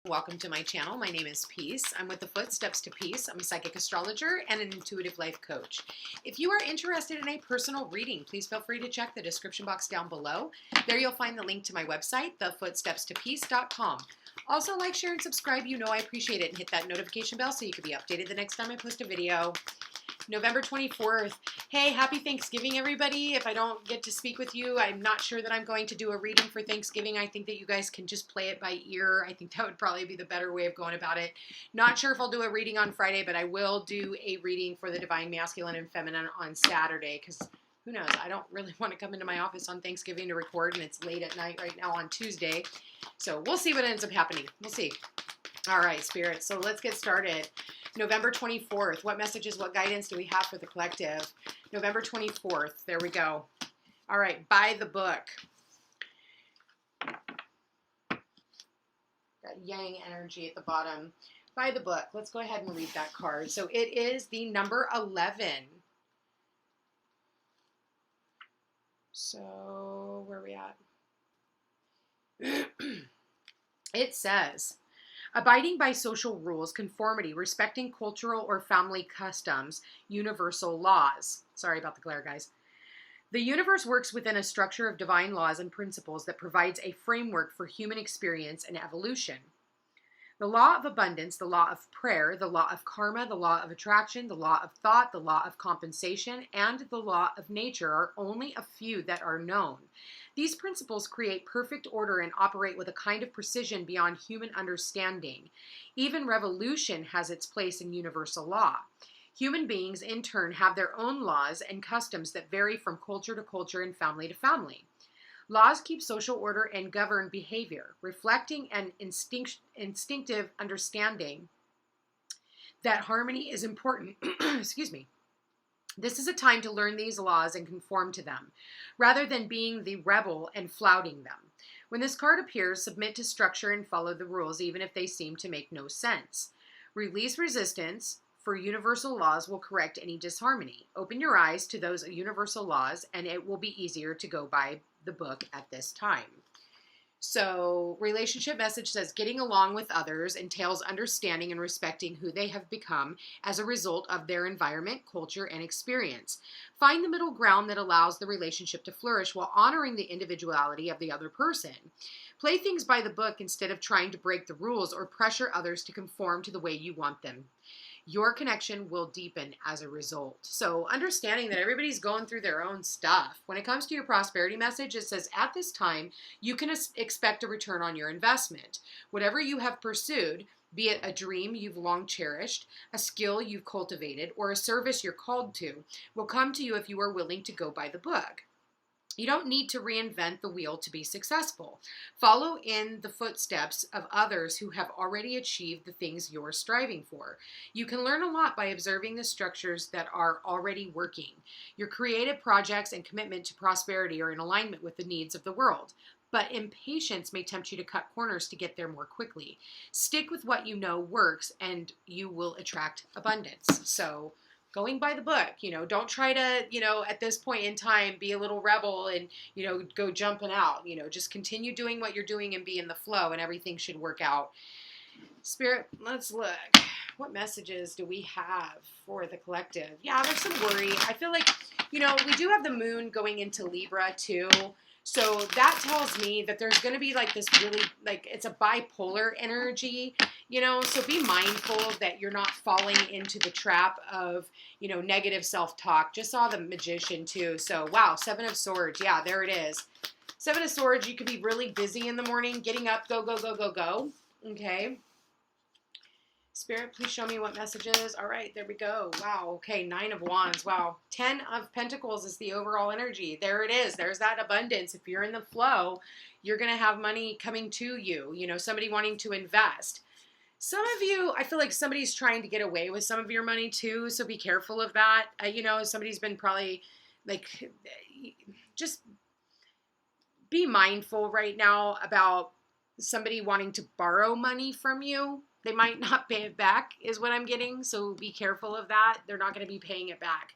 Welcome to my channel. My name is Peace. I'm with the Footsteps to Peace. I'm a psychic astrologer and an intuitive life coach. If you are interested in a personal reading, please feel free to check the description box down below. There you'll find the link to my website, thefootstepstopeace.com. Also, like, share, and subscribe. You know I appreciate it. And hit that notification bell so you can be updated the next time I post a video. November 24th. Hey, happy Thanksgiving, everybody. If I don't get to speak with you, I'm not sure that I'm going to do a reading for Thanksgiving. I think that you guys can just play it by ear. I think that would probably be the better way of going about it. Not sure if I'll do a reading on Friday, but I will do a reading for the Divine Masculine and Feminine on Saturday, because who knows? I don't really want to come into my office on Thanksgiving to record, and it's late at night right now on Tuesday. So we'll see what ends up happening. We'll see. All right, Spirit. So let's get started. November 24th. What messages, what guidance do we have for the collective? November 24th. There we go. All right. Buy the book. Got yang energy at the bottom. Buy the book. Let's go ahead and read that card. So it is the number 11. So where are we at? It says, abiding by social rules, conformity, respecting cultural or family customs, universal laws. Sorry about the glare, guys. The universe works within a structure of divine laws and principles that provides a framework for human experience and evolution. The law of abundance, the law of prayer, the law of karma, the law of attraction, the law of thought, the law of compensation, and the law of nature are only a few that are known. These principles create perfect order and operate with a kind of precision beyond human understanding. Even revolution has its place in universal law. Human beings, in turn, have their own laws and customs that vary from culture to culture and family to family. Laws keep social order and govern behavior, reflecting an instinctive understanding that harmony is important. Excuse me. This is a time to learn these laws and conform to them, rather than being the rebel and flouting them. When this card appears, submit to structure and follow the rules, even if they seem to make no sense. Release resistance, for universal laws will correct any disharmony. Open your eyes to those universal laws, and it will be easier to go by the book at this time. So, relationship message says, getting along with others entails understanding and respecting who they have become as a result of their environment, culture, and experience. Find the middle ground that allows the relationship to flourish while honoring the individuality of the other person. Play things by the book instead of trying to break the rules or pressure others to conform to the way you want them. Your connection will deepen as a result. So understanding that everybody's going through their own stuff. When it comes to your prosperity message, it says at this time, you can expect a return on your investment. Whatever you have pursued, be it a dream you've long cherished, a skill you've cultivated, or a service you're called to, will come to you if you are willing to go by the book. You don't need to reinvent the wheel to be successful. Follow in the footsteps of others who have already achieved the things you're striving for. You can learn a lot by observing the structures that are already working. Your creative projects and commitment to prosperity are in alignment with the needs of the world. But impatience may tempt you to cut corners to get there more quickly. Stick with what you know works, and you will attract abundance. So, going by the book, don't try to, at this point in time, be a little rebel and, go jumping out, just continue doing what you're doing and be in the flow, and everything should work out. Spirit, let's look. What messages do we have for the collective? Yeah, there's some worry. I feel like, we do have the moon going into Libra too. So that tells me that there's going to be this really, it's a bipolar energy, so be mindful that you're not falling into the trap of, negative self-talk. Just saw the Magician too. So, wow, 7 of Swords. Yeah, there it is. 7 of Swords, you could be really busy in the morning, getting up, go, go, go, go, go. Okay. Spirit, please show me what messages. All right, there we go. Wow, okay, 9 of Wands. Wow, 10 of Pentacles is the overall energy. There it is. There's that abundance. If you're in the flow, you're going to have money coming to you, somebody wanting to invest. Some of you, I feel like somebody's trying to get away with some of your money too, so be careful of that. Somebody's been probably, just be mindful right now about somebody wanting to borrow money from you. They might not pay it back is what I'm getting. So be careful of that. They're not going to be paying it back.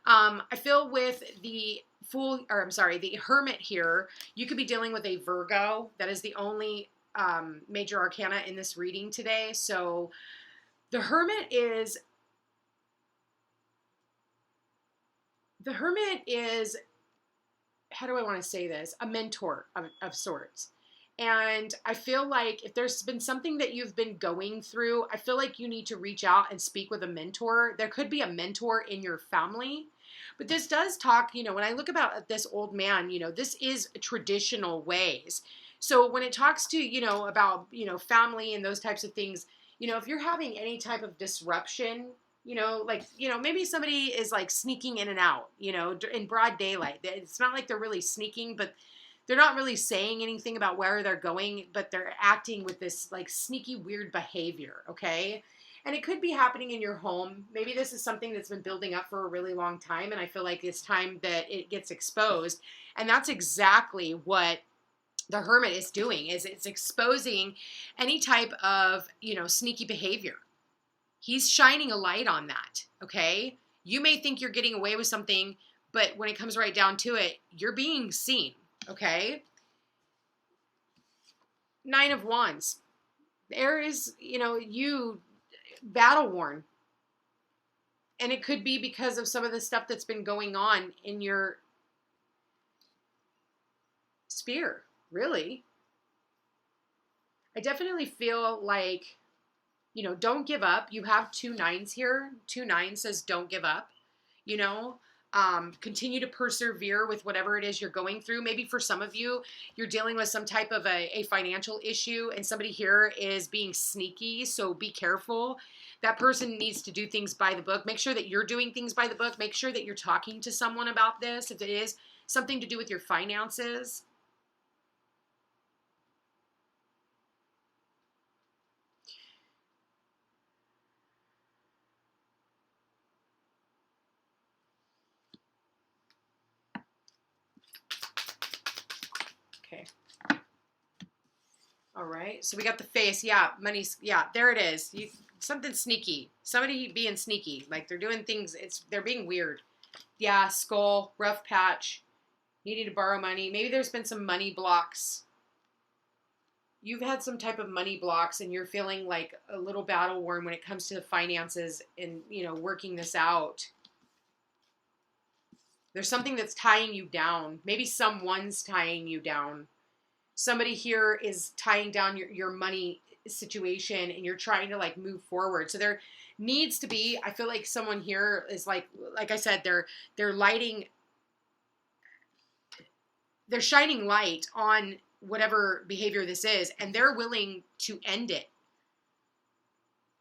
I feel with the Hermit here, you could be dealing with a Virgo. That is the only major arcana in this reading today. So the Hermit is, how do I want to say this? A mentor of sorts. And I feel like if there's been something that you've been going through, I feel like you need to reach out and speak with a mentor. There could be a mentor in your family. But this does talk, when I look about this old man, this is traditional ways. So when it talks to, about, family and those types of things, if you're having any type of disruption, maybe somebody is like sneaking in and out, in broad daylight. It's not like they're really sneaking, but they're not really saying anything about where they're going, but they're acting with this like sneaky, weird behavior. Okay. And it could be happening in your home. Maybe this is something that's been building up for a really long time. And I feel like it's time that it gets exposed. And that's exactly what the Hermit is doing, is it's exposing any type of, sneaky behavior. He's shining a light on that, okay? You may think you're getting away with something, but when it comes right down to it, you're being seen, okay? Nine of Wands. There is, you battle worn. And it could be because of some of the stuff that's been going on in your sphere, really. I definitely feel like, don't give up. You have 2 9s here. 2 9 says don't give up, continue to persevere with whatever it is you're going through. Maybe for some of you, you're dealing with some type of a financial issue and somebody here is being sneaky. So be careful. That person needs to do things by the book. Make sure that you're doing things by the book. Make sure that you're talking to someone about this. If it is something to do with your finances. Okay. All right. So we got the face. Yeah. Money. Yeah. There it is. Something sneaky. Somebody being sneaky. Like they're doing things. They're being weird. Yeah. Skull. Rough patch. Needing to borrow money. Maybe there's been some money blocks. You've had some type of money blocks and you're feeling like a little battle worn when it comes to the finances and, working this out. There's something that's tying you down. Maybe someone's tying you down. Somebody here is tying down your money situation and you're trying to like move forward. So there needs to be, I feel like someone here is like I said, they're shining light on whatever behavior this is, and they're willing to end it.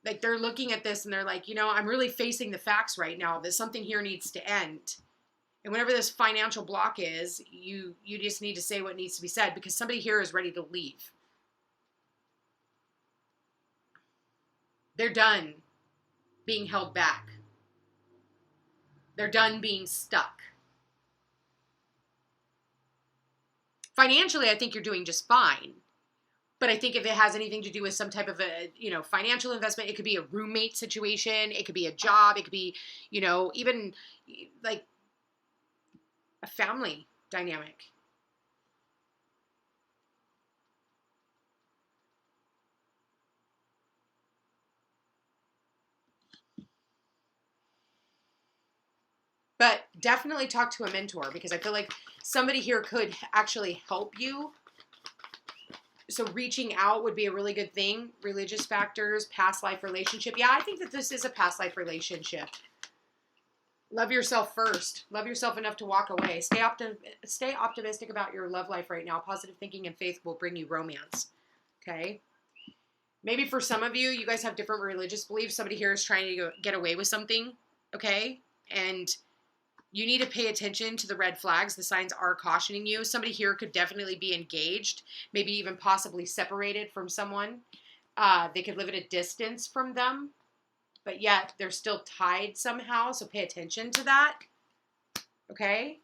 Like they're looking at this and they're like, I'm really facing the facts right now that something here needs to end. And whenever this financial block is, you just need to say what needs to be said because somebody here is ready to leave. They're done being held back. They're done being stuck. Financially, I think you're doing just fine. But I think if it has anything to do with some type of a, financial investment, it could be a roommate situation. It could be a job. It could be, even like a family dynamic. But definitely talk to a mentor because I feel like somebody here could actually help you. So reaching out would be a really good thing. Religious factors, past life relationship. Yeah, I think that this is a past life relationship. Love yourself first. Love yourself enough to walk away. Stay optimistic about your love life right now. Positive thinking and faith will bring you romance. Okay? Maybe for some of you, you guys have different religious beliefs. Somebody here is trying to get away with something. Okay? And you need to pay attention to the red flags. The signs are cautioning you. Somebody here could definitely be engaged, maybe even possibly separated from someone. They could live at a distance from them, but yet they're still tied somehow. So pay attention to that. Okay?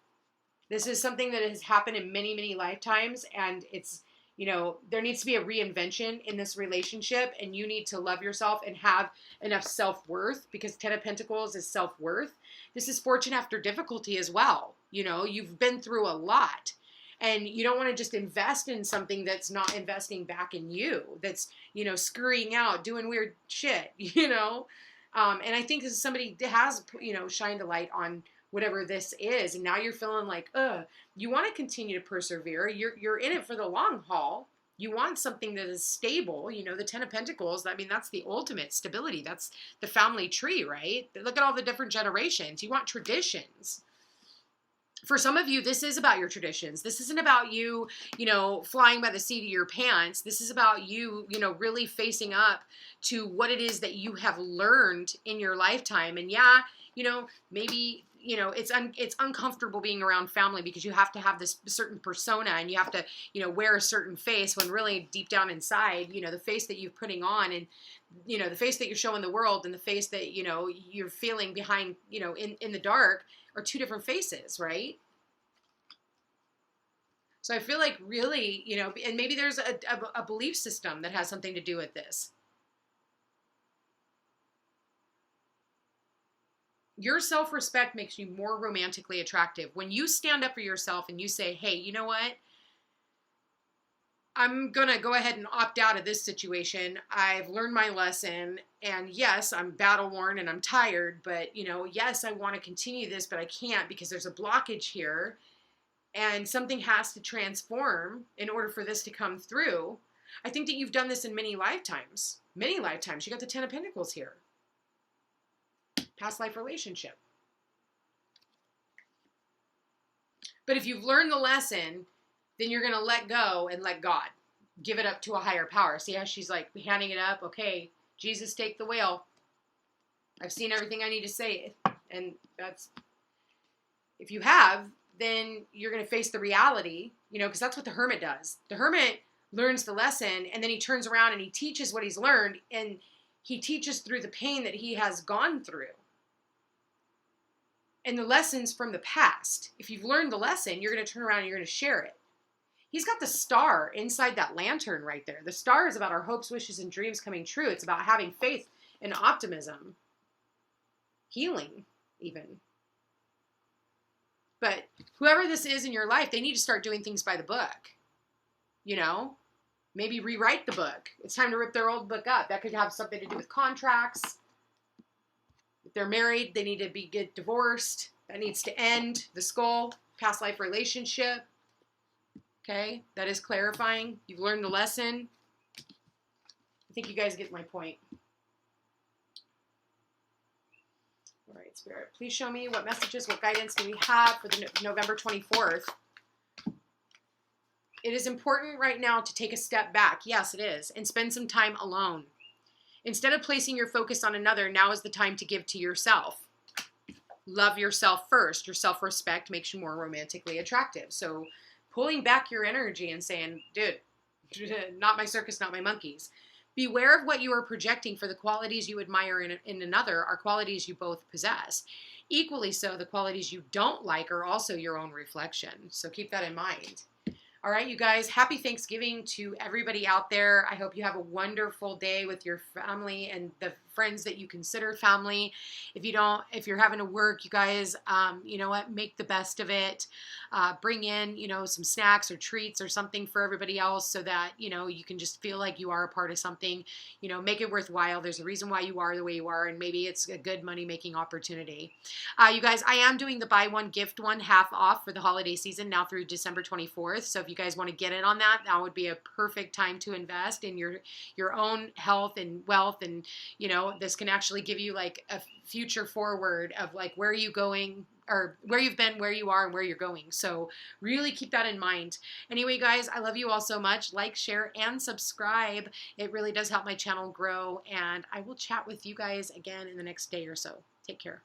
This is something that has happened in many, many lifetimes, and it's, there needs to be a reinvention in this relationship, and you need to love yourself and have enough self-worth because 10 of Pentacles is self-worth. This is fortune after difficulty as well. You've been through a lot. And you don't want to just invest in something that's not investing back in you, that's, scurrying out, doing weird shit, And I think this is somebody that has, shined a light on whatever this is. And now you're feeling like, you want to continue to persevere. You're in it for the long haul. You want something that is stable. The Ten of Pentacles, I mean, that's the ultimate stability. That's the family tree, right? Look at all the different generations. You want traditions. For some of you, this is about your traditions. This isn't about you, flying by the seat of your pants. This is about you, really facing up to what it is that you have learned in your lifetime. And yeah, maybe, it's uncomfortable being around family because you have to have this certain persona and you have to, wear a certain face when really deep down inside, the face that you're putting on and, the face that you're showing the world and the face that, you're feeling behind, in the dark are two different faces, right? So I feel like really, and maybe there's a belief system that has something to do with this. Your self-respect makes you more romantically attractive. When you stand up for yourself and you say, hey, you know what? I'm going to go ahead and opt out of this situation. I've learned my lesson. And yes, I'm battle worn and I'm tired. But, yes, I want to continue this, but I can't because there's a blockage here. And something has to transform in order for this to come through. I think that you've done this in many lifetimes. Many lifetimes. You got the Ten of Pentacles here. Past life relationship. But if you've learned the lesson, then you're going to let go and let God. Give it up to a higher power. See how she's like handing it up? Okay, Jesus, take the wheel. I've seen everything I need to say. And that's, if you have, then you're going to face the reality, because that's what the hermit does. The hermit learns the lesson and then he turns around and he teaches what he's learned and he teaches through the pain that he has gone through. And the lessons from the past. If you've learned the lesson, you're going to turn around and you're going to share it. He's got the star inside that lantern right there. The star is about our hopes, wishes, and dreams coming true. It's about having faith and optimism. Healing, even. But whoever this is in your life, they need to start doing things by the book. Maybe rewrite the book. It's time to rip their old book up. That could have something to do with contracts. If they're married, they need to get divorced. That needs to end. The skull, past life relationship. Okay, that is clarifying. You've learned the lesson. I think you guys get my point. All right, Spirit, please show me what messages, what guidance do we have for the November 24th. It is important right now to take a step back. Yes, it is. And spend some time alone. Instead of placing your focus on another, now is the time to give to yourself. Love yourself first. Your self-respect makes you more romantically attractive. So pulling back your energy and saying, dude, not my circus, not my monkeys. Beware of what you are projecting, for the qualities you admire in another are qualities you both possess. Equally so, the qualities you don't like are also your own reflection. So keep that in mind. All right, you guys, happy Thanksgiving to everybody out there. I hope you have a wonderful day with your family and the friends that you consider family. If you're having to work, you guys, you know what, make the best of it. Bring in, some snacks or treats or something for everybody else so that, you can just feel like you are a part of something. Make it worthwhile. There's a reason why you are the way you are, and maybe it's a good money-making opportunity. You guys, I am doing the buy one, gift one half off for the holiday season now through December 24th. So if you guys want to get in on that, that would be a perfect time to invest in your own health and wealth. And, this can actually give you like a future forward of like where are you going, or where you've been, where you are, and where you're going. So really keep that in mind. Anyway, guys, I love you all so much. Like, share, and subscribe. It really does help my channel grow. And I will chat with you guys again in the next day or so. Take care.